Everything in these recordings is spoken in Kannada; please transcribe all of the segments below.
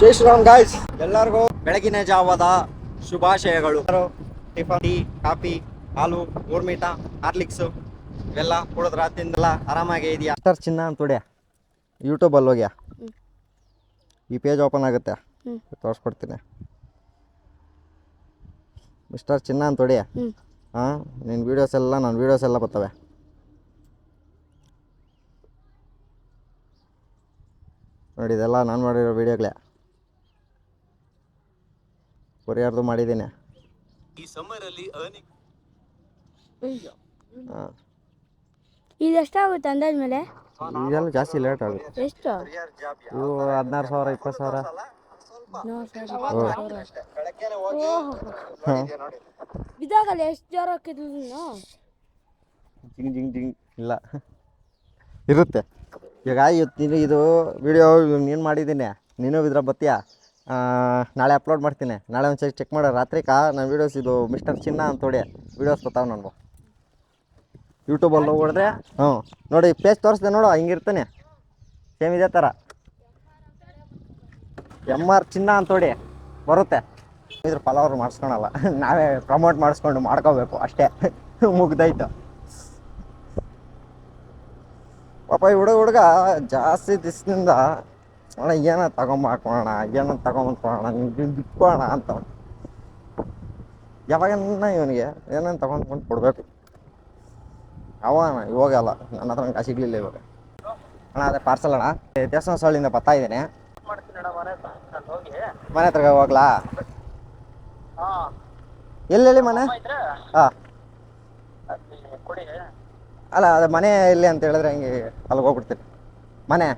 ಜೈ ಶ್ರೀರಾಮ್ ಗಾಯ್ಸ್, ಎಲ್ಲರಿಗೂ ಬೆಳಗಿನ ಜಾವದ ಶುಭಾಶಯಗಳು. ಟಿಫನ್, ಟೀ, ಕಾಫಿ, ಹಾಲು, ಬೋರ್ಮಿಟ, ಹಾರ್ಲಿಕ್ಸ್ ಇವೆಲ್ಲ ಕುಡಿದ್ರ ತಿಂದಲ್ಲ ಆರಾಮಾಗಿ ಇದೆಯಾ? ಮಿಸ್ಟರ್ ಚಿನ್ನ ಅಂತ ಹೊಡ್ಯಾ ಯೂಟ್ಯೂಬಲ್ಲಿ ಹೋಗ್ಯಾ, ಈ ಪೇಜ್ ಓಪನ್ ಆಗುತ್ತೆ, ತೋರಿಸ್ಕೊಡ್ತೀನಿ. ಮಿಸ್ಟರ್ ಚಿನ್ನ ಅಂತ ಹೊಡ್ಯಾ, ಹಾಂ, ನಿನ್ನ ವೀಡಿಯೋಸ್ ಎಲ್ಲ ನನ್ನ ವೀಡಿಯೋಸ್ ಎಲ್ಲ ಬರ್ತವೆ. ನೋಡಿ, ಇದೆಲ್ಲ ನಾನು ಮಾಡಿರೋ ವೀಡಿಯೋಗಳೇ, ಕೊರಿಯರ್ದು ಮಾಡಿದ್ದೀನಿ. ಈ ಸಮ್ಮರಲ್ಲಿ ಇದು ಎಷ್ಟಾಗುತ್ತೆ ಅಂದಾಜ್ ಮೇಲೆ? ಇದೆಲ್ಲ ಜಾಸ್ತಿ ಲೇಟ್ ಆಗುತ್ತೆ. ಎಷ್ಟು? ಇವು 16,000 20,000. ಬಿದ್ದಾಗಲ್ಲ ಎಷ್ಟು ಜ್ವರ ಹಾಕಿದ್ರು ಜಿಂಗ್ ಜಿಂಗ್ ಜಿಂಗ್ ಇಲ್ಲ ಇರುತ್ತೆ. ಈಗ ಇವತ್ತು ಇದು ವಿಡಿಯೋ ನೀನು ಮಾಡಿದ್ದೀನಿ, ನೀನು ಇದ್ರ ಬತ್ತೀಯ. ನಾಳೆ ಅಪ್ಲೋಡ್ ಮಾಡ್ತೀನಿ. ನಾಳೆ ಒಂದು ಸರಿ ಚೆಕ್ ಮಾಡೋ ರಾತ್ರಿ ನನ್ನ ವೀಡಿಯೋಸ್ ಇದು ಮಿಸ್ಟರ್ ಚಿನ್ನ ಅಂತ ಹೊಡಿ ವೀಡಿಯೋಸ್ ಬರ್ತಾವೆ ನನಗೂ ಯೂಟ್ಯೂಬಲ್ಲಿ ಹೋಗಿದ್ರೆ. ನೋಡಿ ಪೇಜ್ ತೋರಿಸ್ದೆ ನೋಡು, ಹಿಂಗಿರ್ತಾನೆ ಸೇಮ್ ಇದೇ ಥರ. MR ಚಿನ್ನ ಅಂತ ಹೊಡಿ ಬರುತ್ತೆ. ಇದ್ರ ಫಾಲೋವರ್ ಮಾಡಿಸ್ಕೊಳಲ್ಲ, ನಾವೇ ಪ್ರಮೋಟ್ ಮಾಡಿಸ್ಕೊಂಡು ಮಾಡ್ಕೋಬೇಕು ಅಷ್ಟೇ. ಮುಗ್ದೈತು ಪಾಪ. ಈ ಹುಡುಗ ಜಾಸ್ತಿ ದಿವಸದಿಂದ ಅಣ್ಣ ಏನೋ ತಗೊಂಬಾಕೋಣ, ಏನೋ ತಗೊಂಬಂದ್ಕೊಳೋಣ, ನಿಮ್ಗೆ ಬಿಟ್ಕೋಣ ಅಂತ. ಯಾವಾಗನ್ನ ಇವನಿಗೆ ಏನೋ ತಗೊಂಡ್ಕೊಂಡು ಕೊಡಬೇಕು. ಇವಾಗಲ್ಲ, ನನ್ನ ಹತ್ರ ಕಾಸು ಸಿಗಲಿಲ್ಲ ಇವಾಗ. ಅಣ್ಣ ಅದೇ ಪಾರ್ಸಲ್ ಅಣ್ಣ, ದೇವಸ್ಥಾನ ಸೊಳ್ಳಿಂದ ಬರ್ತಾ ಇದ್ದೀನಿ. ಮನೆ ಹತ್ರ ಹೋಗ್ಲಾ? ಎಲ್ಲೆಲ್ಲಿ ಮನೆ? ಹಾಂ, ಅಲ್ಲ ಅದು ಮನೆ ಎಲ್ಲಿ ಅಂತ ಹೇಳಿದ್ರೆ ಹಿಂಗೆ ಅಲ್ಲಿಗೆ ಹೋಗ್ಬಿಡ್ತೀನಿ. ಮನೆ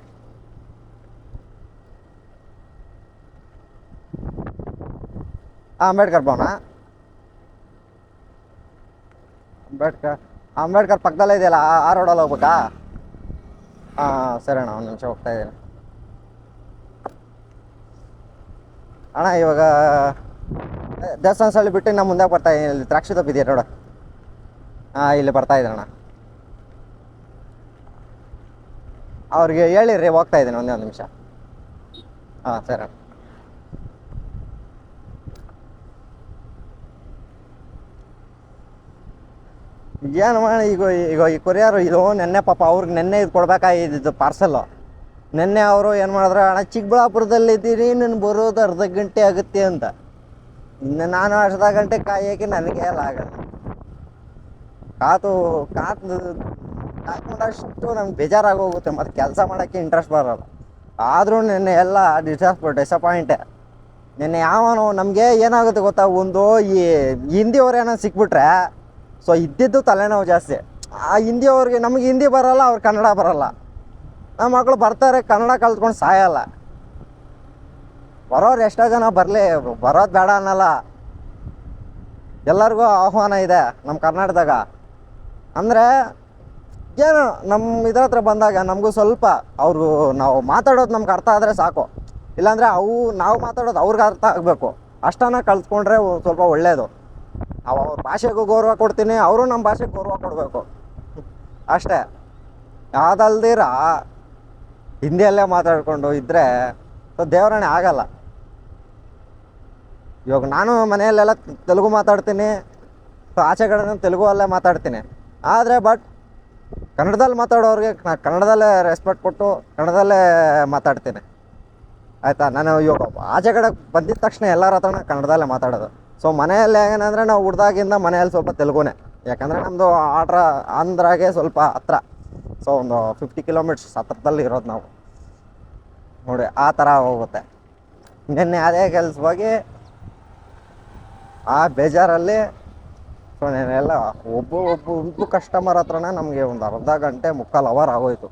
ಅಂಬೇಡ್ಕರ್ ಭವನ. ಅಂಬೇಡ್ಕರ್ ಪಕ್ಕದಲ್ಲೇ ಇದೆಯಲ್ಲ, ಆ ರೋಡಲ್ಲಿ ಹೋಗ್ಬೇಕಾ? ಹಾಂ ಸರಿ ಅಣ್ಣ, ಒಂದು ನಿಮಿಷ ಹೋಗ್ತಾ ಇದ್ದೀನಿ ಅಣ್ಣ. ಇವಾಗ ದೇವಸ್ಥಾನ ಸಳ್ಳಿ ಬಿಟ್ಟು ನಾನು ಮುಂದೆ ಬರ್ತಾ ಇದ್ದೀನಿ. ಇಲ್ಲಿ ದ್ರಾಕ್ಷಿ ತಪ್ಪಿದೆಯಾ ರೋಡ? ಹಾಂ, ಇಲ್ಲಿ ಬರ್ತಾ ಇದ್ದೀನಿ ಅಣ್ಣ. ಅವ್ರಿಗೆ ಹೇಳಿರಿ ಹೋಗ್ತಾ ಇದ್ದೀನಿ, ಒಂದೇ ಒಂದು ನಿಮಿಷ. ಹಾಂ ಸರಿ ಅಣ್ಣ. ಏನು ಮಾಡಿ ಈಗ ಈ ಕೊರಿಯರು ಇದು ನೆನ್ನೆ ಪಾಪ ಅವ್ರಿಗೆ ನೆನ್ನೆ ಇದು ಕೊಡ್ಬೇಕಾಗಿದ್ದು ಪಾರ್ಸಲ್ಲು. ನೆನ್ನೆ ಅವರು ಏನು ಮಾಡಿದ್ರು, ಅಣ್ಣ ಚಿಕ್ಕಬಳ್ಳಾಪುರದಲ್ಲಿದ್ದೀರಿ, ನಾನು ಬರೋದು ಅರ್ಧ ಗಂಟೆ ಆಗುತ್ತೆ ಅಂತ. ಇನ್ನು ನಾನು ಅರ್ಧ ಗಂಟೆ ಕಾಯೋಕೆ ನನಗೆ ಎಲ್ಲ ಆಗಲ್ಲ. ಕಾದ್ಕೊಂಡಷ್ಟು ನಮ್ಗೆ ಬೇಜಾರಾಗೋಗುತ್ತೆ, ಮತ್ತು ಕೆಲಸ ಮಾಡೋಕ್ಕೆ ಇಂಟ್ರೆಸ್ಟ್ ಬರೋಲ್ಲ. ಆದರೂ ನೆನ್ನೆ ಎಲ್ಲ ಡಿಸಪಾಯಿಂಟೆ. ನೆನ್ನೆ ಯಾವನು ನಮಗೆ ಏನಾಗುತ್ತೆ ಗೊತ್ತಾ, ಒಂದು ಈ ಹಿಂದಿಯವ್ರು ಏನೋ ಸಿಕ್ಬಿಟ್ರೆ ಸೊ ಇದ್ದಿದ್ದು ತಲೆನೋವು ಜಾಸ್ತಿ. ಆ ಹಿಂದಿಯವ್ರಿಗೆ, ನಮಗೆ ಹಿಂದಿ ಬರೋಲ್ಲ, ಅವ್ರು ಕನ್ನಡ ಬರೋಲ್ಲ. ನಮ್ಮ ಮಕ್ಕಳು ಬರ್ತಾರೆ, ಕನ್ನಡ ಕಲ್ತ್ಕೊಂಡು ಸಾಯಲ್ಲ. ಬರೋರು ಎಷ್ಟೋ ಜನ ಬರಲಿ, ಬರೋದು ಬೇಡ ಅನ್ನಲ್ಲ. ಎಲ್ಲರಿಗೂ ಆಹ್ವಾನ ಇದೆ ನಮ್ಮ ಕರ್ನಾಟಕದಾಗ. ಅಂದರೆ ಏನು, ನಮ್ಮ ಇದ್ರ ಹತ್ರ ಬಂದಾಗ ನಮಗೂ ಸ್ವಲ್ಪ ಅವರು ನಾವು ಮಾತಾಡೋದು ನಮ್ಗೆ ಅರ್ಥ ಆದರೆ ಸಾಕು. ಇಲ್ಲಾಂದರೆ ನಾವು ಮಾತಾಡೋದು ಅವ್ರಿಗೆ ಅರ್ಥ ಆಗಬೇಕು. ಅಷ್ಟನ್ನ ಕಲ್ತ್ಕೊಂಡ್ರೆ ಸ್ವಲ್ಪ ಒಳ್ಳೆಯದು. ನಾವು ಅವ್ರ ಭಾಷೆಗೂ ಗೌರವ ಕೊಡ್ತೀನಿ, ಅವರು ನಮ್ಮ ಭಾಷೆಗೆ ಗೌರವ ಕೊಡಬೇಕು ಅಷ್ಟೇ. ಯಾವುದಲ್ದಿರ ಹಿಂದಿಯಲ್ಲೇ ಮಾತಾಡಿಕೊಂಡು ಇದ್ದರೆ ಸೊ ದೇವರಣೆ ಆಗಲ್ಲ. ಇವಾಗ ನಾನು ಮನೆಯಲ್ಲೆಲ್ಲ ತೆಲುಗು ಮಾತಾಡ್ತೀನಿ, ಸೊ ಆಚೆ ಕಡೆ ತೆಲುಗು ಅಲ್ಲೇ ಮಾತಾಡ್ತೀನಿ. ಆದರೆ ಕನ್ನಡದಲ್ಲಿ ಮಾತಾಡೋರಿಗೆ ನಾನು ಕನ್ನಡದಲ್ಲೇ ರೆಸ್ಪೆಕ್ಟ್ ಕೊಟ್ಟು ಕನ್ನಡದಲ್ಲೇ ಮಾತಾಡ್ತೀನಿ, ಆಯಿತಾ. ನಾನು ಇವಾಗ ಆಚೆ ಕಡೆ ಬಂದಿದ್ದ ತಕ್ಷಣ ಎಲ್ಲರ ಹತ್ರನ ಕನ್ನಡದಲ್ಲೇ ಮಾತಾಡೋದು. ಸೊ ಮನೆಯಲ್ಲಿ ಏನಂದರೆ ನಾವು ಹುಡ್ದಾಗಿಂದ ಮನೆಯಲ್ಲಿ ಸ್ವಲ್ಪ ತೆಲುಗುನೇ, ಯಾಕಂದರೆ ನಮ್ಮದು ಆಂಧ್ರಾಗೆ ಸ್ವಲ್ಪ ಹತ್ರ. ಸೊ ಒಂದು 50 ಕಿಲೋಮೀಟರ್ಸ್ ಹತ್ರದಲ್ಲಿ ಇರೋದು ನಾವು. ನೋಡಿ ಆ ಥರ ಹೋಗುತ್ತೆ. ನಿನ್ನೆ ಅದೇ ಕೆಲಸವಾಗಿ ಆ ಬೇಜಾರಲ್ಲಿ ಸೊ ನೆನ್ನೆಲ್ಲ ಒಬ್ಬ ಕಸ್ಟಮರ್ ಹತ್ರನೇ ನಮಗೆ ಒಂದು ಅರ್ಧ ಗಂಟೆ 3/4 ಅವರ್ ಆಗೋಯ್ತು.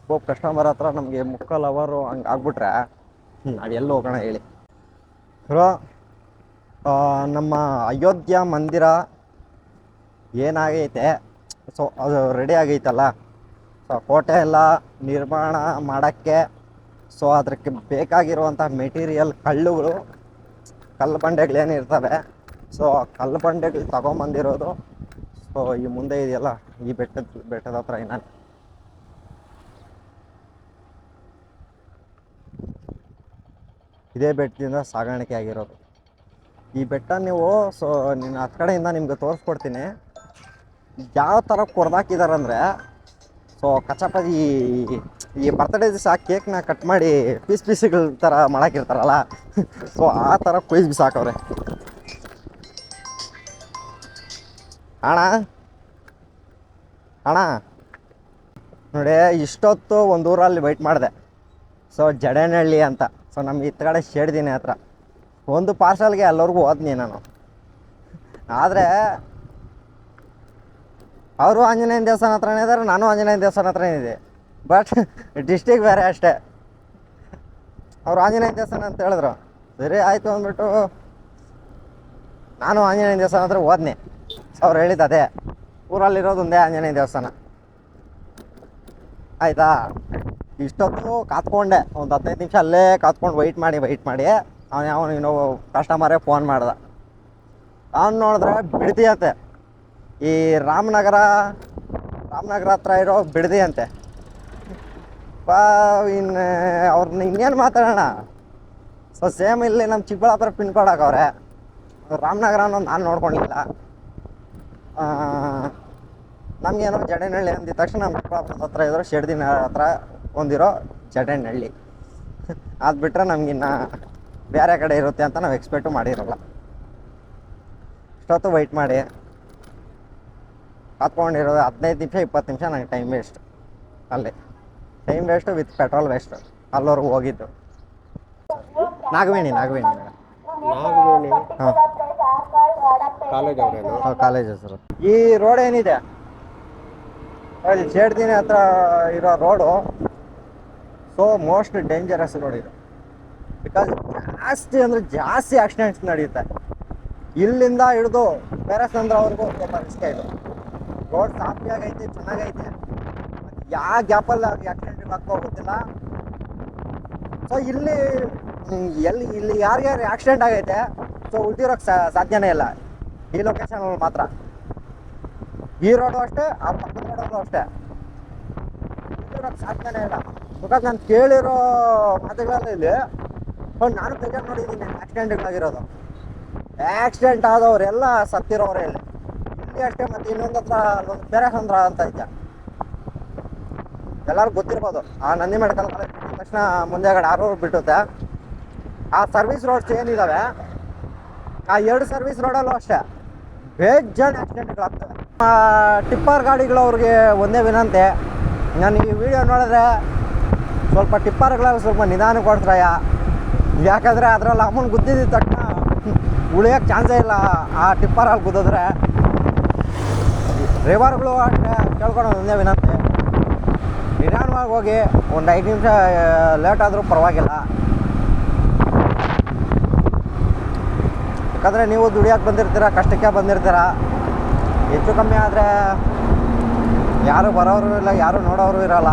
ಒಬ್ಬ ಕಸ್ಟಮರ್ ಹತ್ರ ನಮಗೆ 3/4 ಅವರು ಹಂಗೆ ಆಗ್ಬಿಟ್ರೆ ನಾವು ಎಲ್ಲಿ ಹೋಗೋಣ ಹೇಳಿ. ನಮ್ಮ ಅಯೋಧ್ಯ ಮಂದಿರ ಏನಾಗೈತೆ, ಸೊ ಅದು ರೆಡಿ ಆಗೈತಲ್ಲ. ಸೊ ಕೋಟೆ ಎಲ್ಲ ನಿರ್ಮಾಣ ಮಾಡೋಕ್ಕೆ ಸೊ ಅದಕ್ಕೆ ಬೇಕಾಗಿರುವಂಥ ಮೆಟೀರಿಯಲ್ ಕಲ್ಲು ಬಂಡೆಗಳೇನಿರ್ತವೆ, ಸೊ ಕಲ್ಲು ಬಂಡೆಗಳು ತಗೊಂಬಂದಿರೋದು. ಸೊ ಈ ಮುಂದೆ ಇದೆಯಲ್ಲ, ಈ ಬೆಟ್ಟದ ಹತ್ರ ನಾನು ಇದೇ ಬೆಟ್ಟದಿಂದ ಸಾಗಾಣಿಕೆ ಆಗಿರೋದು. ಈ ಬೆಟ್ಟ ನೀವು ನಿನ್ನ ಹತ್ತು ಕಡೆಯಿಂದ ನಿಮ್ಗೆ ತೋರಿಸ್ಕೊಡ್ತೀನಿ. ಯಾವ ಥರ ಕೊಡ್ದಾಕಿದಾರಂದರೆ ಕಚಾಪತಿ ಈ ಬರ್ತ್ಡೇ ದಿವಸ ಕೇಕ್ನ ಕಟ್ ಮಾಡಿ ಪೀಸ್ಗಳ ಥರ ಮಾಡಾಕಿರ್ತಾರಲ್ಲ ಆ ಥರ ಕೊಯ್ದು ಬಿಸಾಕವ್ರೆ. ಅಣ್ಣ ನೋಡಿ, ಇಷ್ಟೊತ್ತು ಒಂದು ಊರಲ್ಲಿ ವೆಯ್ಟ್ ಮಾಡಿದೆ. ಜಡೇನಹಳ್ಳಿ ಅಂತ. ನಮ್ಗೆ ಇತ್ತ ಕಡೆ ಶೇಡ್ದಿನಿ ಹತ್ರ ಒಂದು ಪಾರ್ಸಲ್ಗೆ ಎಲ್ಲರಿಗೂ ಹೋದ್ನಿ ನಾನು. ಆದರೆ ಅವರು ಆಂಜನೇಯನ ದೇವಸ್ಥಾನ ಹತ್ರನೇ ಇದ್ದಾರೆ, ನಾನು ಆಂಜನೇಯನ ದೇವಸ್ಥಾನ ಹತ್ರನೇ ಇದೆ. ಬಟ್ ಡಿಸ್ಟಿಕ್ ಬೇರೆ ಅಷ್ಟೇ. ಅವರು ಆಂಜನೇಯನ ದೇವಸ್ಥಾನ ಅಂತ ಹೇಳಿದ್ರು. ಸರಿ ಆಯಿತು ಅಂದ್ಬಿಟ್ಟು ನಾನು ಆಂಜನೇಯನ ದೇವಸ್ಥಾನ ಹತ್ರ ಹೋದ್ನಿ. ಅವ್ರು ಹೇಳಿದ್ದು ಅದೇ, ಊರಲ್ಲಿರೋದು ಒಂದೇ ಆಂಜನೇಯ ದೇವಸ್ಥಾನ. ಆಯಿತಾ, ಇಷ್ಟೊತ್ತು ಕಾತ್ಕೊಂಡೆ, ಒಂದು 15 ನಿಮಿಷ ಅಲ್ಲೇ ಕಾತ್ಕೊಂಡು ವೆಯ್ಟ್ ಮಾಡಿ ಅವನು ಇನ್ನೊಬ್ಬ ಕಸ್ಟಮರೇ ಫೋನ್ ಮಾಡ್ದೆ. ಅವ್ನು ನೋಡಿದ್ರೆ ಬಿಡದಿ ಅಂತೆ, ಈ ರಾಮನಗರ ಹತ್ರ ಇರೋ ಬಿಡದಿ ಅಂತೆ. ಇನ್ನು ಅವ್ರನ್ನ ಇನ್ನೇನು ಮಾತಾಡೋಣ. ಸೇಮ್ ಇಲ್ಲಿ ನಮ್ಮ ಚಿಕ್ಕಬಳ್ಳಾಪುರ ಪಿನ್ ಕೋಡ್ ಹಾಕವ್ರೆ. ರಾಮನಗರ ಅನ್ನೋದು ನಾನು ನೋಡ್ಕೊಂಡಿಲ್ಲ. ನಮಗೇನೋ ಜಡೇನಹಳ್ಳಿ ಅಂದಿದ ತಕ್ಷಣ ನಮ್ಮ ಚಿಕ್ಕಬಳ್ಳಾಪುರದ ಹತ್ರ ಇರೋ ಶೆಡ್ದಿನ ಹತ್ರ ಒಂದಿರೋ ಜಡೇನಹಳ್ಳಿ ಅದು ಬಿಟ್ಟರೆ ನಮಗಿನ್ನ ಬೇರೆ ಕಡೆ ಇರುತ್ತೆ ಅಂತ ನಾವು ಎಕ್ಸ್ಪೆಕ್ಟು ಮಾಡಿರೋಲ್ಲ. ಇಷ್ಟೊತ್ತು ವೆಯ್ಟ್ ಮಾಡಿ ಕಾತ್ಕೊಂಡಿರೋದು 15 ನಿಮಿಷ 20 ನಿಮಿಷ. ನನಗೆ ಟೈಮ್ ವೇಸ್ಟ್. ಅಲ್ಲಿ time waste with petrol waste. ಅಲ್ಲವರೆಗೂ ಹೋಗಿದ್ದು ನಾಗವೇಣಿ ಮೇಡಮ್. ಹಾಂ, ಕಾಲೇಜ್ ಹೆಸರು. ಈ ರೋಡ್ ಏನಿದೆ ಅಲ್ಲಿ ಶೇಡ್ದಿನ ಹತ್ರ ಇರೋ ರೋಡು ಮೋಸ್ಟ್ ಡೇಂಜರಸ್ ರೋಡ್ ಇದು. ಬಿಕಾಸ್ ಜಾಸ್ತಿ ಆಕ್ಸಿಡೆಂಟ್ಸ್ ನಡೆಯುತ್ತೆ. ಇಲ್ಲಿಂದ ಹಿಡಿದು ಬೇರೆಸಂದ್ರವರೆಗೂ ತುಂಬ ರಿಸ್ಕ್ ಇದು. ರೋಡ್ ಸಾಫಿಯಾಗೈತೆ, ಚೆನ್ನಾಗೈತೆ. ಯಾವ ಗ್ಯಾಪಲ್ಲಿ ಆಕ್ಸಿಡೆಂಟ್ ಆಗ್ತೋ ಗೊತ್ತಿಲ್ಲ. ಇಲ್ಲಿ ಯಾರ್ಯಾರು ಆಕ್ಸಿಡೆಂಟ್ ಆಗೈತೆ ಉಳ್ದಿರೋಕ್ಕೆ ಸಾಧ್ಯನೇ ಇಲ್ಲ ಈ ಲೊಕೇಶನಲ್ಲಿ ಮಾತ್ರ. ಈ ರೋಡು ಅಷ್ಟೇ, ಆ ಪಕ್ಕದ ರೋಡಲ್ಲೂ ಅಷ್ಟೇ ಉಳ್ದಿರೋಕ್ಕೆ ಸಾಧ್ಯನೇ ಇಲ್ಲ. ಬಿಕಾಸ್ ನಾನು ಕೇಳಿರೋ ಮಾತುಗಳಲ್ಲಿ ಇಲ್ಲಿ ನಾನು ಬೇಜಾರು ನೋಡಿದ್ದೀನಿ ಆಕ್ಸಿಡೆಂಟ್ಗಳಾಗಿರೋದು. ಆಕ್ಸಿಡೆಂಟ್ ಆದವರೆಲ್ಲ ಸತ್ತಿರೋರೇ ಇಲ್ಲಿ ಅಷ್ಟೇ. ಮತ್ತು ಇನ್ನೊಂದು ಹತ್ರ ಒಂದು ಬೇರೆಸಂದ್ರ ಅಂತ ಐತೆ, ಎಲ್ಲರಿಗೂ ಗೊತ್ತಿರ್ಬೋದು. ಆ ನಂದಿ ಮೆಡಿಕಲ್ ಕಾಲೇಜ್ ಬಿಟ್ಟಿದ ತಕ್ಷಣ ಮುಂದೆಗಡೆ ಆರೂರು ಬಿಟ್ಟುತ್ತೆ. ಆ ಸರ್ವಿಸ್ ರೋಡ್ಸ್ ಏನಿದ್ದಾವೆ, ಆ 2 ಸರ್ವಿಸ್ ರೋಡಲ್ಲೂ ಅಷ್ಟೇ ಬೇಜಾನ್ ಆಕ್ಸಿಡೆಂಟ್ಗಳಾಗ್ತವೆ. ಟಿಪ್ಪರ್ ಗಾಡಿಗಳವ್ರಿಗೆ ಒಂದೇ ವಿನಂತಿ, ನಾನು ಈ ವಿಡಿಯೋ ನೋಡಿದ್ರೆ ಸ್ವಲ್ಪ ಟಿಪ್ಪರ್ಗಳಲ್ಲಿ ಸ್ವಲ್ಪ ನಿಧಾನ ಕೊಡ್ತಾರಯ್ಯ. ಯಾಕಂದರೆ ಅದರಲ್ಲಿ ಅಮ್ಮನ ಗುದ್ದಿದ್ದ ತಕ್ಷಣ ಉಳಿಯೋಕ್ಕೆ ಚಾನ್ಸೇ ಇಲ್ಲ. ಆ ಟಿಪ್ಪರಲ್ಲಿ ಗುದ್ದಿದ್ರೆ ಡ್ರೈವರ್ಗಳು ಅಷ್ಟೇ ಕೇಳ್ಕೊಳೋದು ಒಂದೇ ವಿನಂತಿ, ನಿಧಾನವಾಗಿ ಹೋಗಿ. ಒಂದು 5 ನಿಮಿಷ ಲೇಟ್ ಆದರೂ ಪರವಾಗಿಲ್ಲ. ಯಾಕಂದರೆ ನೀವು ದುಡಿಯೋಕ್ಕೆ ಬಂದಿರ್ತೀರ, ಕಷ್ಟಕ್ಕೆ ಬಂದಿರ್ತೀರ. ಹೆಚ್ಚು ಕಮ್ಮಿ ಆದರೆ ಯಾರು ಬರೋರು ಇಲ್ಲ, ಯಾರು ನೋಡೋರು ಇರೋಲ್ಲ.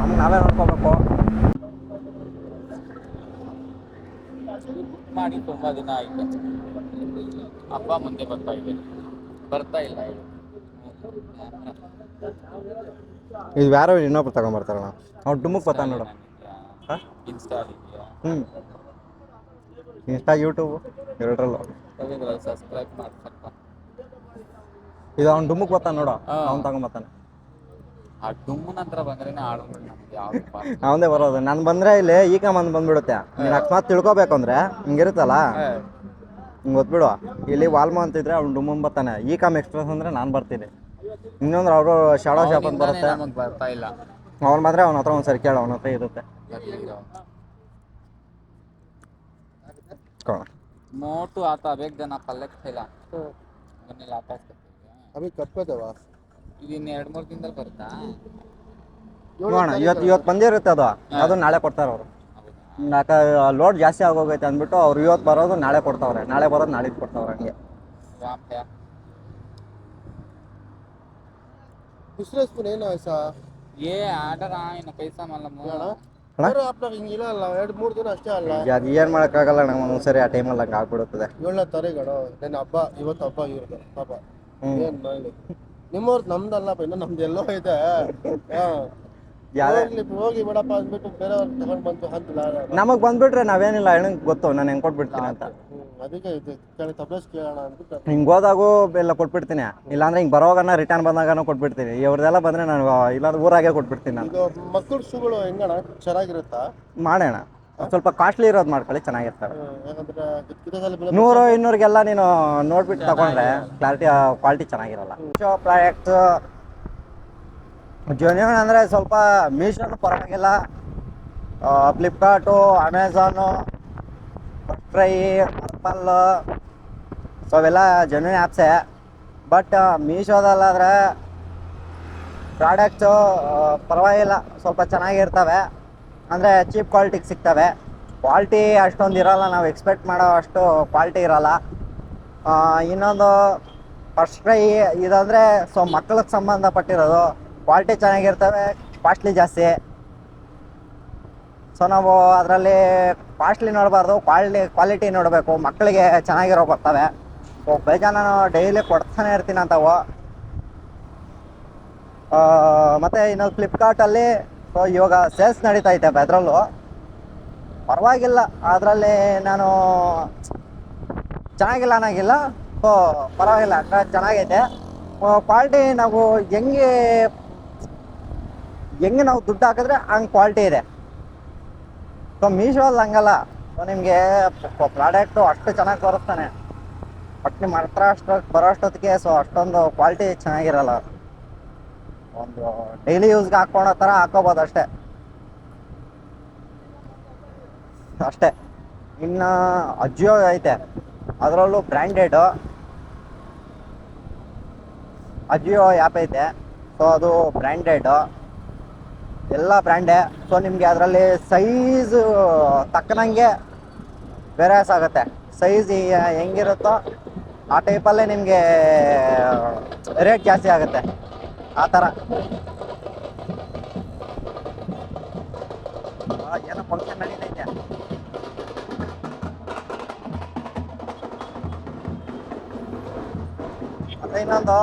ನಮ್ಗೆ ನಾವೇ ನೋಡ್ಕೋಬೇಕು. ಮಾಡಿ ತುಂಬ ದಿನ ಆಯಿತು. ಹಬ್ಬ ಮುಂದೆ ಬರ್ತಾ ಇಲ್ಲ. ಇದು ಯಾರೋ ಇನ್ನೊಬ್ರು ತಗೊಂಬರ್ತಾರಣ್ಣ. ಅವ್ನು ಡುಮ್ಮಕ್ಕೆ ಬರ್ತಾನೆ ನೋಡು. ಇನ್ಸ್ಟಾ ಇದೆಯಾ? ಇನ್ಸ್ಟಾ, ಯೂಟ್ಯೂಬು ಎರಡರಲ್ಲೂ. ಸಬ್ಸ್ಕ್ರೈಬ್ ಮಾಡಿ ಸ್ವಲ್ಪ. ಇದು ಅವ್ನು ಡುಮ್ಮಕ್ಕೆ ಬರ್ತಾನೆ ನೋಡು, ಅವ್ನು ತಗೊಂಬರ್ತಾನೆ. ಆ ಡುಮ್ಮನ ಹತ್ರ ಬಂದ್ರೇನೆ ಆಡುಗಳು ನಮ್ಗೆ ಯಾವ್ದು ಅವನದೇ ಬರೋದು. ನಾನು ಬಂದರೆ ಇಲ್ಲಿ ಈ ಕಮಾಂದ್ ಬಂದ್ಬಿಡುತ್ತೆ. ನೀನು ಅಕಸ್ಮಾತ್ ತಿಳ್ಕೊಬೇಕು ಅಂದರೆ ಹಿಂಗಿರುತ್ತಲ್ಲ, ಹಿಂಗೆ ಗೊತ್ಬಿಡು. ಇಲ್ಲಿ ವಾಲ್ಮೋ ಅಂತಿದ್ರೆ ಅವ್ನು ಡುಮ್ಮನ್ ಬರ್ತಾನೆ. ಈ ಕಾಮ್ ಎಕ್ಸ್ಪ್ರೆಸ್ ಅಂದರೆ ನಾನು ಬರ್ತೀನಿ. ಇನ್ನೊಂದ್ರೆ ಅವರು ಶಾಡೋ ಶಾಪ್ ಅಂತ ಬರುತ್ತೆ, ನಮಗೆ ಬರ್ತಾ ಇಲ್ಲ. ಅವ್ನು ಬಂದರೆ ಅವನ ಹತ್ರ ಒಂದು ಸರಿ ಕೇಳು, ಅವನ ಹತ್ರ ಇರುತ್ತೆ. मोटू आता अब एक दिन पल्ले खेला ಮೊನ್ನೆ ಲಾಪಾಸ್ ಅಭಿ ಕಪ್ಪದವ ಇದನ್ನ 2-3 ದಿನದಲ್ಲಿ ಬರ್ತಾ ನೋಡೋಣ. ಇವತ್ತು ಬಂದಿರುತ್ತೆ ಅದು ನಾಳೆ ಕೊಡ್ತಾರೆ ಅವರು. ಲೋಡ್ ಜಾಸ್ತಿ ಆಗೋಗೈತೆ ಅಂದ್ಬಿಟ್ಟು ಅವ್ರು ಇವತ್ತು ಬರೋದು ನಾಳೆ ಕೊಡ್ತಾವ್ರೆ, ನಾಳೆ ಬರೋದು ನಾಳಿದ್ದು ಕೊಡ್ತಾವ್ರೆ. ಹಂಗೆ ಬಿಸ್ನೆಸ್ ಪುನ್ ಏನು ಐಸಾ ಏ ಆರ್ಡರ್ ಆಯ್ನ ಪೈಸಾ ಮಲ್ಲಮ್ಮ ಅಣ್ಣ ಅಪ್ಪ ಹಿಂಗಿಲ್ಲ ಅಲ್ಲ, 2-3 ದಿನ ಅಷ್ಟೇ ಅಲ್ಲ. ಅದು ಏನು ಮಾಡೋಕ್ಕಾಗಲ್ಲ, ನಂಗೆ ಒಂದ್ಸರಿ ಆ ಟೈಮಲ್ಲಿ ಹಂಗೆ ಆಗ್ಬಿಡುತ್ತದೆ. 7ನೇ ತಾರೀಕು ನನ್ನ ಹಬ್ಬ, ಇವತ್ತು ಹಬ್ಬ ಇರೋದು ಪಾಪ. ಏನು ಮಾಡಲಿ, ನಿಮ್ಮವ್ರದ್ದು ನಮ್ದಲ್ಲಪ್ಪ, ಇನ್ನು ನಮ್ದು ಎಲ್ಲೋ ಐತೆ. ಯಾವ್ದೇ ಹೋಗಿ ಬಿಡಪ್ಪ ಅಂದ್ಬಿಟ್ಟು ಬೇರೆಯವ್ರು ತಗೊಂಡ್ ಬಂತು ಅಂತಿಲ್ಲ. ನಮಗೆ ಬಂದ್ಬಿಟ್ರೆ ನಾವೇನಿಲ್ಲ ಹೆಣ್ಣಗೆ ಗೊತ್ತು ನಾನು ಹೆಂಗೆ ಕೊಟ್ಬಿಡ್ತೀನಿ ಅಂತ. ಅದಕ್ಕೆ ಇದು ತಪ್ಲೇಸ್ ಕೇಳೋಣ ಅಂದ್ಬಿಟ್ಟು. ಹಿಂಗೆ ಹೋದಾಗೂ ಎಲ್ಲ ಕೊಟ್ಬಿಡ್ತೀನಿ, ಇಲ್ಲಾಂದ್ರೆ ಹಿಂಗೆ ಬರೋವಾಗನ ರಿಟರ್ನ್ ಬಂದಾಗನೂ ಕೊಟ್ಬಿಡ್ತೀನಿ. ಇವ್ರದ್ದೆಲ್ಲ ಬಂದರೆ ನಾನು ಇಲ್ಲಾಂದ್ರೆ ಊರಾಗೆ ಕೊಟ್ಬಿಡ್ತೀನಿ ನಾನು. ಇದು ಮಕ್ಕಳ ಶೂಗಳು ಹೆಂಗಣ ಚೆನ್ನಾಗಿರುತ್ತಾ? ಮಾಡೋಣ, ಸ್ವಲ್ಪ ಕಾಸ್ಟ್ಲಿ ಇರೋದು ಮಾಡ್ಕೊಳ್ಳಿ, ಚೆನ್ನಾಗಿರ್ತವೆ. ಯಾಕಂದ್ರೆ ಕಿತ್ತದಲ್ಲಿ ಬೆಲೆ 100-200ಗೆಲ್ಲ ನೀನು ನೋಡ್ಬಿಟ್ಟು ತಗೊಂಡ್ರೆ ಕ್ವಾಲಿಟಿ ಚೆನ್ನಾಗಿರಲ್ಲ. ಮೀಶೋ ಪ್ರಾಡಕ್ಟ್ಸು ಜೆನ್ಯೂನ್ ಅಂದರೆ ಸ್ವಲ್ಪ ಮೀಶೋನು ಪರವಾಗಿಲ್ಲ, Flipkart, Amazon, fry, purple, so ಅವೆಲ್ಲ ಜೆನ್ಯೂನ್ ಆ್ಯಪ್ಸೇ. ಬಟ್ ಮೀಶೋದಲ್ಲಾದರೆ ಪ್ರಾಡಕ್ಟ್ಸು ಪರವಾಗಿಲ್ಲ, ಸ್ವಲ್ಪ ಚೆನ್ನಾಗಿರ್ತವೆ, ಅಂದರೆ ಚೀಪ್ ಕ್ವಾಲಿಟಿಗೆ ಸಿಗ್ತವೆ. ಕ್ವಾಲಿಟಿ ಅಷ್ಟೊಂದು ಇರೋಲ್ಲ, ನಾವು ಎಕ್ಸ್ಪೆಕ್ಟ್ ಮಾಡೋ ಅಷ್ಟು ಕ್ವಾಲಿಟಿ ಇರೋಲ್ಲ. ಇನ್ನೊಂದು ಫಸ್ಟ್ ಫ್ರೈ ಇದಂದರೆ ಸೊ ಮಕ್ಕಳಿಗೆ ಸಂಬಂಧಪಟ್ಟಿರೋದು, ಕ್ವಾಲಿಟಿ ಚೆನ್ನಾಗಿರ್ತವೆ, ಕಾಸ್ಟ್ಲಿ ಜಾಸ್ತಿ. ಸೊ ನಾವು ಅದರಲ್ಲಿ ಕಾಸ್ಟ್ಲಿ ನೋಡಬಾರ್ದು, ಕ್ವಾಲಿಟಿ ನೋಡಬೇಕು. ಮಕ್ಕಳಿಗೆ ಚೆನ್ನಾಗಿರೋ ಬರ್ತವೆ. ಸೊ ಬೇಜಾನ ನಾನು ಡೈಲಿ ಕೊಡ್ತಾನೆ ಇರ್ತೀನಿ ಅಂಥವು. ಮತ್ತು ಇನ್ನೊಂದು ಫ್ಲಿಪ್ಕಾರ್ಟಲ್ಲಿ ಸೊ ಇವಾಗ ಸೇಲ್ಸ್ ನಡೀತೈತೆ, ಅದರಲ್ಲೂ ಪರವಾಗಿಲ್ಲ. ಅದರಲ್ಲಿ ನಾನು ಚೆನ್ನಾಗಿಲ್ಲ ಅನ್ನೋಂಗಿಲ್ಲ, ಸೊ ಪರವಾಗಿಲ್ಲ, ಚೆನ್ನಾಗೈತೆ. ಕ್ವಾಲಿಟಿ ನಾವು ಹೆಂಗೆ ನಾವು ದುಡ್ಡು ಹಾಕಿದ್ರೆ ಹಂಗೆ ಕ್ವಾಲಿಟಿ ಇದೆ. ಸೊ ಮೀಶೋಲ್ಲಿ ಹಂಗಲ್ಲ. ಸೊ ನಿಮಗೆ ಪ್ರಾಡಕ್ಟು ಅಷ್ಟು ಚೆನ್ನಾಗಿ ತೋರಿಸ್ತಾನೆ, ಬಟ್ ನಿಮ್ಮ ಹತ್ರ ಬರೋ ಅಷ್ಟೊತ್ತಿಗೆ ಸೊ ಅಷ್ಟೊಂದು ಕ್ವಾಲಿಟಿ ಚೆನ್ನಾಗಿರಲ್ಲ. ಒಂದು ಡೈಲಿ ಯೂಸ್ಗೆ ಹಾಕ್ಕೊಳೋ ಥರ ಹಾಕೋಬೋದು ಅಷ್ಟೇ. ಇನ್ನು ಅಜಿಯೋ ಐತೆ, ಅದರಲ್ಲೂ ಬ್ರ್ಯಾಂಡೆಡು ಅಜಿಯೋ ಆ್ಯಪ್ ಐತೆ. ಸೊ ಅದು ಬ್ರ್ಯಾಂಡೆಡು, ಎಲ್ಲ ಬ್ರ್ಯಾಂಡೇ. ಸೊ ನಿಮಗೆ ಅದರಲ್ಲಿ ಸೈಜು ತಕ್ಕನಂಗೆ ವೇರಿಯಸ್ ಆಗುತ್ತೆ. ಸೈಜ್ ಹೆಂಗಿರುತ್ತೋ ಆ ಟೈಪಲ್ಲೇ ನಿಮಗೆ ರೇಟ್ ಜಾಸ್ತಿ ಆಗುತ್ತೆ, ಆ ಥರ. ಏನೋ ಫಂಕ್ಷನ್ ನಡೀತೈತೆ. ಮತ್ತು ಇನ್ನೊಂದು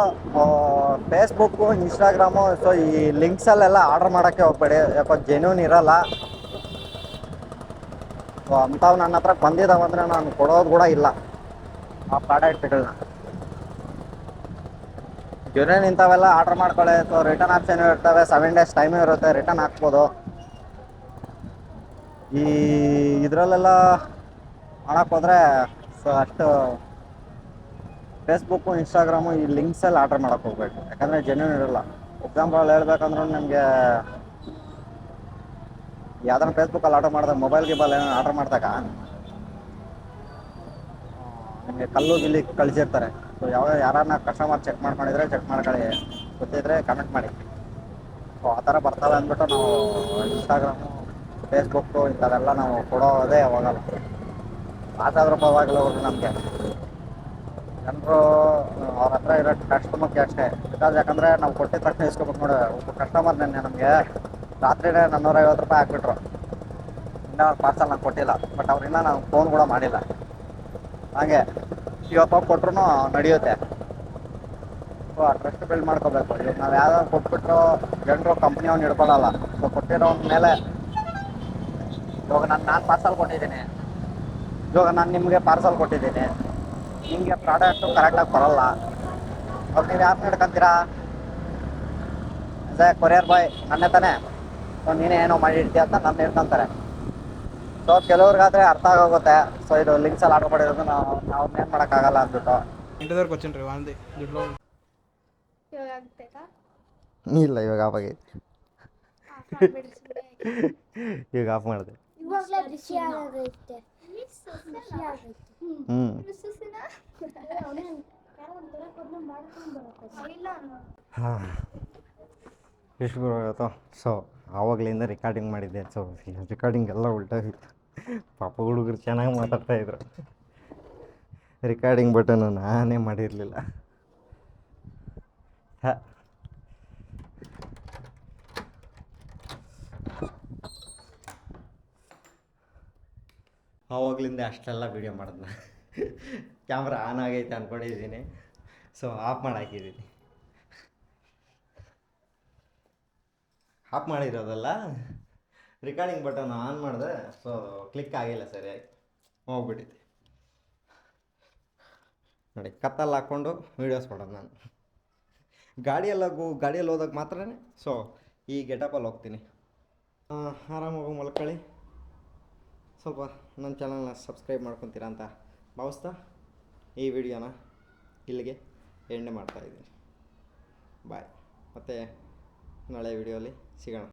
ಫೇಸ್ಬುಕ್ಕು, ಇನ್ಸ್ಟಾಗ್ರಾಮು, ಸೊ ಈ ಲಿಂಕ್ಸಲ್ಲೆಲ್ಲ ಆರ್ಡ್ರ್ ಮಾಡೋಕ್ಕೆ ಹೋಗ್ಬೇಡಿ, ಯಾಕೋ ಜೆನ್ಯೂನ್ ಇರೋಲ್ಲ. ಸೊ ಅಂಥವು ನನ್ನ ಹತ್ರ ಬಂದಿದ್ದಾವಂದರೆ ನಾನು ಕೊಡೋದು ಕೂಡ ಇಲ್ಲ ಆ ಪ್ರಾಡಕ್ಟ್ಗಳನ್ನ. ಜೆನ್ಯೂನ್ ಇಂಥವೆಲ್ಲ ಆರ್ಡ್ರ್ ಮಾಡ್ಕೊಳ್ಳಿ. ಸೊ ರಿಟರ್ನ್ ಆಪ್ಷನ್ ಇರ್ತವೆ, 7 days ಟೈಮು ಇರುತ್ತೆ, ರಿಟರ್ನ್ ಹಾಕ್ಬೋದು. ಈ ಇದರಲ್ಲೆಲ್ಲ ಮಾಡೋಕ್ಕೆ ಹೋದರೆ ಸೊ ಅಷ್ಟು ಫೇಸ್ಬುಕ್ಕು, ಇನ್ಸ್ಟಾಗ್ರಾಮು ಈ ಲಿಂಕ್ಸಲ್ಲಿ ಆರ್ಡ್ರ್ ಮಾಡೋಕ್ಕೆ ಹೋಗ್ಬೇಕು, ಯಾಕಂದರೆ ಜೆನ್ಯೂನ್ ಇರೋಲ್ಲ. ಎಕ್ಸಾಂಪಲ್ ಹೇಳ್ಬೇಕಂದ್ರೂ ನಿಮಗೆ ಯಾವ್ದಾರು ಫೇಸ್ಬುಕ್ಕಲ್ಲಿ ಆರ್ಡ್ರ್ ಮಾಡಿದಾಗ ಮೊಬೈಲ್ ಏನೋ ಆರ್ಡ್ರ್ ಮಾಡಿದಾಗ ನಿಮಗೆ ಕಲ್ಲು ಗಿಲ್ಲಿ ಕಳಿಸಿರ್ತಾರೆ. ಸೊ ಯಾರನ್ನ ಕಸ್ಟಮರ್ ಚೆಕ್ ಮಾಡ್ಕೊಂಡಿದ್ರೆ ಚೆಕ್ ಮಾಡ್ಕೊಳ್ಳಿ, ಗೊತ್ತಿದ್ರೆ ಕಮೆಂಟ್ ಮಾಡಿ. ಸೊ ಆ ಥರ ಬರ್ತವೆ ಅಂದ್ಬಿಟ್ಟು ನಾವು ಇನ್ಸ್ಟಾಗ್ರಾಮು, ಫೇಸ್ಬುಕ್ಕು ಇಂಥವೆಲ್ಲ ನಾವು ಕೊಡೋದೇ ಹೋಗಲ್ಲ. ಆಟಾದ್ರೂ ಪರವಾಗಿಲ್ಲ ಅವ್ರಿಗೆ ನಮಗೆ ಜನರು ಅವ್ರ ಹತ್ರ ಇರೋ ಕಸ್ಟಮರ್ಗೆ ಅಷ್ಟೇ. ಬಿಕಾಸ್ ಯಾಕಂದರೆ ನಾವು ಕೊಟ್ಟಿದ ತಕ್ಷಣ ಇಸ್ಕೊಬೇಕು ನೋಡಿ. ಒಬ್ಬ ಕಸ್ಟಮರ್ ನೆನ್ನೆ ನಮಗೆ ರಾತ್ರಿನೇ 450 ರೂಪಾಯಿ ಹಾಕ್ಬಿಟ್ರು. ಇನ್ನೂ ಪಾರ್ಸಲ್ ನಾನು ಕೊಟ್ಟಿಲ್ಲ, ಬಟ್ ಅವ್ರಿನ್ನ ನಾನು ಫೋನ್ ಕೂಡ ಮಾಡಿಲ್ಲ. ಹಾಗೆ ಇವತ್ತು ಹೋಗಿ ಕೊಟ್ಟರು ನಡೆಯುತ್ತೆ. ಸೊ ಆ ಟ್ರಸ್ಟ್ ಬಿಲ್ಡ್ ಮಾಡ್ಕೋಬೇಕು. ಇವಾಗ ನಾವು ಯಾವ್ದಾದ್ರು ಕೊಟ್ಬಿಟ್ಟು ಜನರು ಕಂಪ್ನಿಯವ್ನು ಹಿಡ್ಕೊಳ್ಳಲ್ಲ. ಸೊ ಕೊಟ್ಟಿರೋ ಮೇಲೆ ಇವಾಗ ನಾನು ಪಾರ್ಸಲ್ ಕೊಟ್ಟಿದ್ದೀನಿ, ಇವಾಗ ನಾನು ನಿಮಗೆ ಪಾರ್ಸಲ್ ಕೊಟ್ಟಿದ್ದೀನಿ, ನಿಮಗೆ ಪ್ರಾಡಕ್ಟು ಕರೆಕ್ಟಾಗಿ ಬರೋಲ್ಲ, ಅವಾಗ ನೀವು ಯಾರು ಹಿಡ್ಕೊಂತೀರಾ? ಅದೇ ಕೊರಿಯರ್ ಬಾಯ್ ನನ್ನೇ ತಾನೇ. ಸೊ ನೀನೇ ಏನೋ ಮಾಡಿರ್ತೀಯ ಅಂತ ನನ್ನ ಹಿಡ್ಕೊಂತಾರೆ. ಸೊ ಕೆಲವ್ರಿಗಾದರೆ ಅರ್ಥ ಆಗೋಗುತ್ತೆ. ಸೊ ಇದು ಲಿಂಕ್ಸಲ್ಲಿ ಆರ್ಡರ್ ಮಾಡಿರೋದು ನಾವು ಏನು ಮಾಡೋಕ್ಕಾಗಲ್ಲ ಅಂದ್ಬಿಟ್ಟು. ಇಂಟರ್ವ್ಯೂರ್ಗೆ వచ్చి ವಾಂದಿ ದುಡ್ಡು ಇವಾಗ ಆಗ್ಬೇಕಾ? ಇಲ್ಲ, ಇವಾಗ ಆಫ್ ಆಗೈತೆ. ಈಗ ಆಫ್ ಮಾಡಿದೆ. ಇವಾಗಲೇ ಬಿಸಿ ಆಗೈತೆ. ಎಷ್ಟು ಬರೋತ್ತು. ಸೊ ಆವಾಗಲಿಂದ ರೆಕಾರ್ಡಿಂಗ್ ಮಾಡಿದ್ದೆ. ಸೊ ರೆಕಾರ್ಡಿಂಗ್ ಎಲ್ಲ ಉಲ್ಟಾಗಿತ್ತು. ಪಾಪ ಹುಡುಗರು ಚೆನ್ನಾಗಿ ಮಾತಾಡ್ತಾಯಿದ್ರು. ರೆಕಾರ್ಡಿಂಗ್ ಬಟನ್ನು ನಾನೇ ಮಾಡಿರಲಿಲ್ಲ. ಆವಾಗಲಿಂದ ಅಷ್ಟೆಲ್ಲ ವೀಡಿಯೋ ಮಾಡಿದ್ನ. ಕ್ಯಾಮ್ರಾ ಆನ್ ಆಗೈತೆ ಅಂದ್ಕೊಂಡಿದ್ದೀನಿ. ಸೊ ಆಫ್ ಮಾಡಿ ಹಾಕಿದ್ದೀನಿ. ಆಫ್ ಮಾಡಿರೋದಲ್ಲ, ರೆಕಾರ್ಡಿಂಗ್ ಬಟನ್ ಆನ್ ಮಾಡಿದೆ, ಸೊ ಕ್ಲಿಕ್ ಆಗಿಲ್ಲ ಸರಿಯಾಗಿ, ಹೋಗ್ಬಿಟ್ಟಿದೆ ನೋಡಿ. ಕತ್ತಲ್ಲಿ ಹಾಕ್ಕೊಂಡು ವೀಡಿಯೋಸ್ ಮಾಡೋದು ನಾನು. ಗಾಡಿಯಲ್ಲಿ ಹೋದಾಗ ಮಾತ್ರ ಸೊ ಈ ಗೆಟಪಲ್ಲಿ ಹೋಗ್ತೀನಿ. ಆರಾಮಾಗಿ ಮಲ್ಕೊಳ್ಳಿ. ಸ್ವಲ್ಪ ನನ್ನ ಚಾನಲ್ನ ಸಬ್ಸ್ಕ್ರೈಬ್ ಮಾಡ್ಕೊತೀರಾ ಅಂತ ಭಾವಿಸ್ತಾ ಈ ವಿಡಿಯೋನ ಇಲ್ಲಿಗೆ ಎಂಡ್ ಮಾಡ್ತಾಯಿದ್ದೀನಿ. ಬಾಯ್. ಮತ್ತು ನಾಳೆ ವಿಡಿಯೋಲಿ ಸಿಗೋಣ.